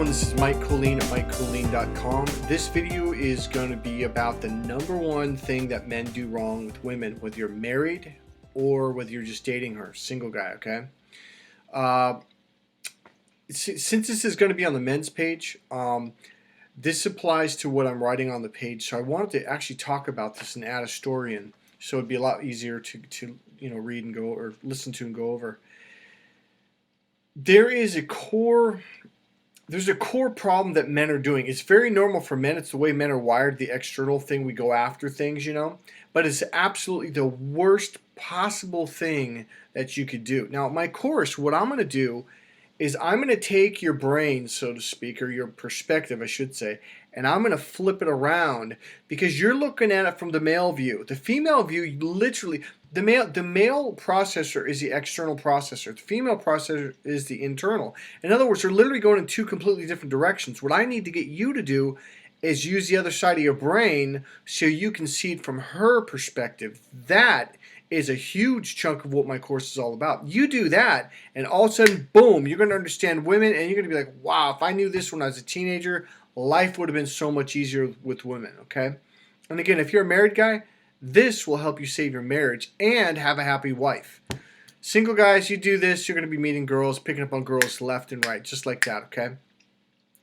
everyone, this is Mike Kollin at MikeKollin.com. This video is going to be about the number one thing that men do wrong with women, whether you're married or whether you're just dating her, single guy, okay? Since this is going to be on the men's page, this applies to what I'm writing on the page, so I wanted to actually talk about this and add a story in, so it'd be a lot easier to read and go or listen to and go over. There's a core problem that men are doing. It's very normal for men. It's the way men are wired, the external thing. We go after things, but it's absolutely the worst possible thing that you could do. Now, my course, what I'm going to do is I'm going to take your brain, so to speak, or your perspective, I should say, and I'm going to flip it around because you're looking at it from the male view. The female view, literally, the male processor is the external processor. The female processor is the internal. In other words, they're literally going in two completely different directions. What I need to get you to do is use the other side of your brain so you can see it from her perspective. That is a huge chunk of what my course is all about. You do that, and all of a sudden, boom, you're going to understand women, and you're going to be like, wow, if I knew this when I was a teenager, life would have been so much easier with women, okay? And again, if you're a married guy, this will help you save your marriage and have a happy wife. Single guys, you do this, you're going to be meeting girls, picking up on girls left and right, just like that, okay?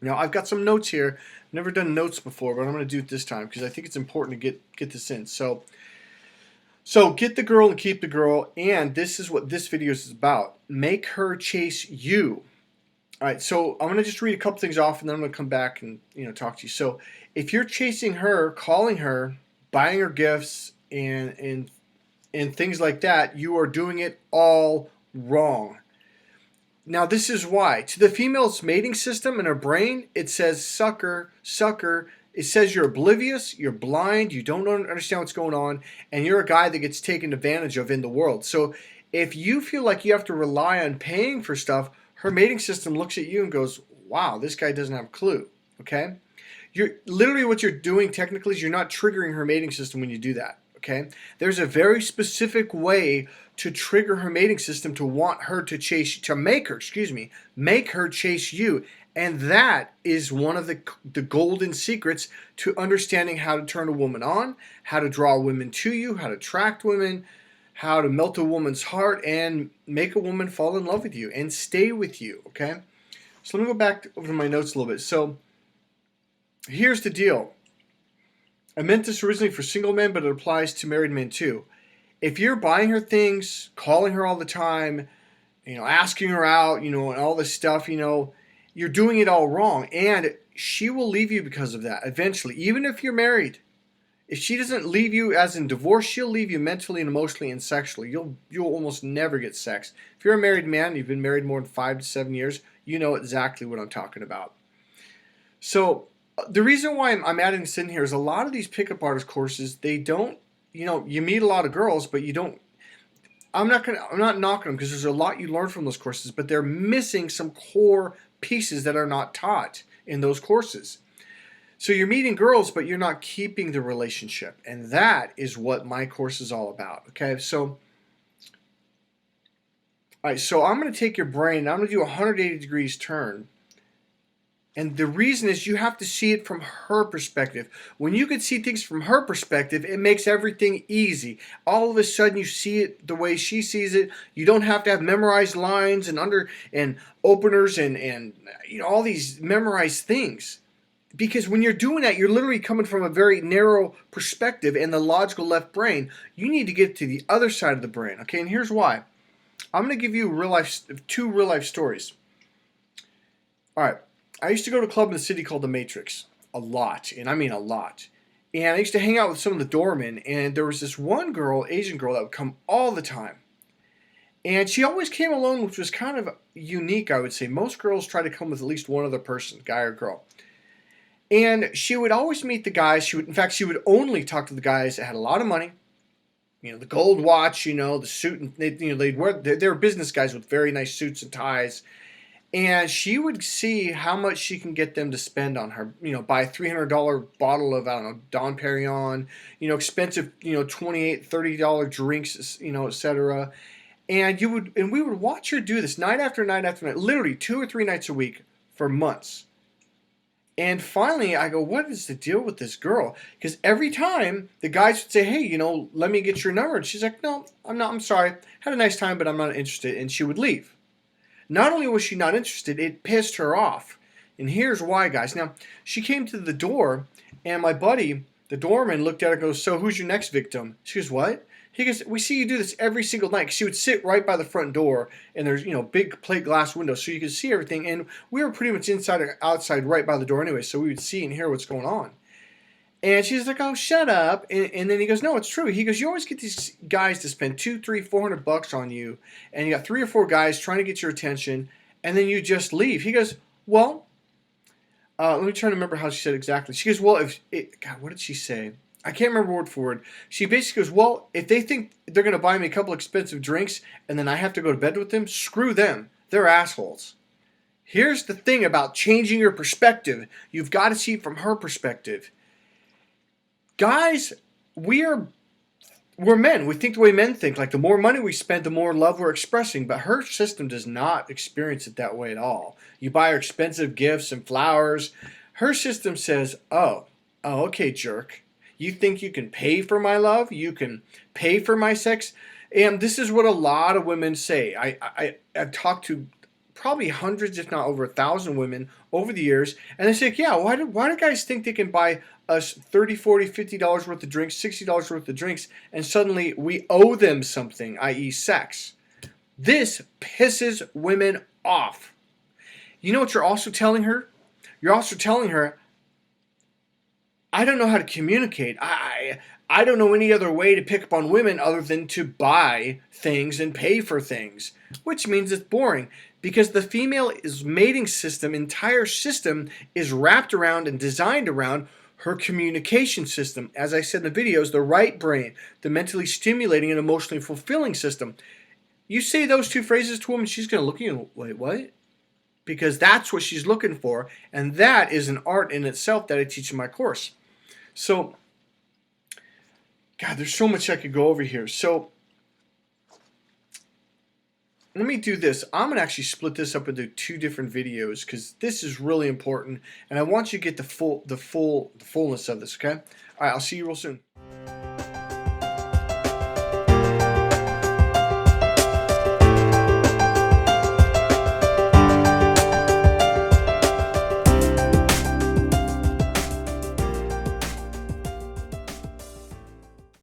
Now, I've got some notes here. I've never done notes before, but I'm going to do it this time because I think it's important to get this in. So get the girl and keep the girl, and this is what this video is about. Make her chase you. All right, so I'm going to just read a couple things off, and then I'm going to come back and talk to you. So if you're chasing her, calling her, buying her gifts, and things like that, you are doing it all wrong. Now, this is why. To the female's mating system in her brain, it says sucker, sucker. It says you're oblivious, you're blind, you don't understand what's going on, and you're a guy that gets taken advantage of in the world. So if you feel like you have to rely on paying for stuff, her mating system looks at you and goes, wow, this guy doesn't have a clue, okay? Literally what you're doing technically is you're not triggering her mating system when you do that, okay? There's a very specific way to trigger her mating system to want her to make her chase you. And that is one of the golden secrets to understanding how to turn a woman on, how to draw women to you, how to attract women, how to melt a woman's heart and make a woman fall in love with you and stay with you, okay? So let me go back over to my notes a little bit. So here's the deal. I meant this originally for single men, but it applies to married men too. If you're buying her things, calling her all the time, asking her out, and all this stuff, you're doing it all wrong, and she will leave you because of that eventually, even if you're married. If she doesn't leave you as in divorce, she'll leave you mentally and emotionally and sexually. You'll almost never get sex. If you're a married man, you've been married more than 5 to 7 years, you know exactly what I'm talking about. So the reason why I'm adding this in here is a lot of these pickup artist courses, they don't, you meet a lot of girls, but you don't. I'm not knocking them because there's a lot you learn from those courses, but they're missing some core pieces that are not taught in those courses. So you're meeting girls, but you're not keeping the relationship. And that is what my course is all about. Okay, so all right, so I'm going to take your brain and I'm going to do a 180 degrees turn. And the reason is you have to see it from her perspective. When you can see things from her perspective, it makes everything easy. All of a sudden you see it the way she sees it. You don't have to have memorized lines and openers and all these memorized things. Because when you're doing that, you're literally coming from a very narrow perspective in the logical left brain. You need to get to the other side of the brain, okay? And here's why. I'm going to give you two real life stories. All right. I used to go to a club in the city called the Matrix a lot, and I mean a lot. And I used to hang out with some of the doormen, and there was this one girl, Asian girl, that would come all the time. And she always came alone, which was kind of unique, I would say. Most girls try to come with at least one other person, guy or girl. And she would always meet the guys. She would only talk to the guys that had a lot of money. The gold watch, the suit, and they'd wear. They were business guys with very nice suits and ties. And she would see how much she can get them to spend on her. Buy a $300 bottle of, I don't know, Dom Perignon. Expensive, $28, $30 drinks, etc. And we would watch her do this night after night after night, literally 2 or 3 nights a week for months. And finally, I go, what is the deal with this girl? Because every time the guys would say, hey, you know, let me get your number. And she's like, no, I'm not. I'm sorry. Had a nice time, but I'm not interested. And she would leave. Not only was she not interested, it pissed her off. And here's why, guys. Now, she came to the door, and my buddy, the doorman, looked at her and goes, so who's your next victim? She goes, what? He goes, we see you do this every single night. She would sit right by the front door, and there's, you know, big plate glass windows, so you could see everything. And we were pretty much inside or outside right by the door anyway, so we would see and hear what's going on. And she's like, oh, shut up. And then he goes, no, it's true. He goes, you always get these guys to spend $200, $300, $400 on you, and you got 3 or 4 guys trying to get your attention, and then you just leave. He goes, well, let me try to remember how she said exactly. She goes, well, God, what did she say? I can't remember word for word. She basically goes, well, if they think they're going to buy me a couple expensive drinks and then I have to go to bed with them, screw them. They're assholes. Here's the thing about changing your perspective. You've got to see it from her perspective. Guys, we're men. We think the way men think. Like the more money we spend, the more love we're expressing. But her system does not experience it that way at all. You buy her expensive gifts and flowers. Her system says, oh, okay, jerk. You think you can pay for my love? You can pay for my sex? And this is what a lot of women say. I've talked to probably hundreds, if not over 1,000 women over the years. And they say, yeah, why do guys think they can buy us $30, $40, $50 worth of drinks, $60 worth of drinks, and suddenly we owe them something, i.e. sex? This pisses women off. You know what you're also telling her? You're also telling her, I don't know how to communicate. I don't know any other way to pick up on women other than to buy things and pay for things, which means it's boring because the female's mating system, entire system, is wrapped around and designed around her communication system. As I said in the videos, the right brain, the mentally stimulating and emotionally fulfilling system. You say those 2 phrases to a woman, she's going to look at you and, wait, what? Because that's what she's looking for, and that is an art in itself that I teach in my course. So, God, there's so much I could go over here. So, let me do this. I'm going to actually split this up into 2 different videos because this is really important, and I want you to get the fullness of this, okay? All right, I'll see you real soon.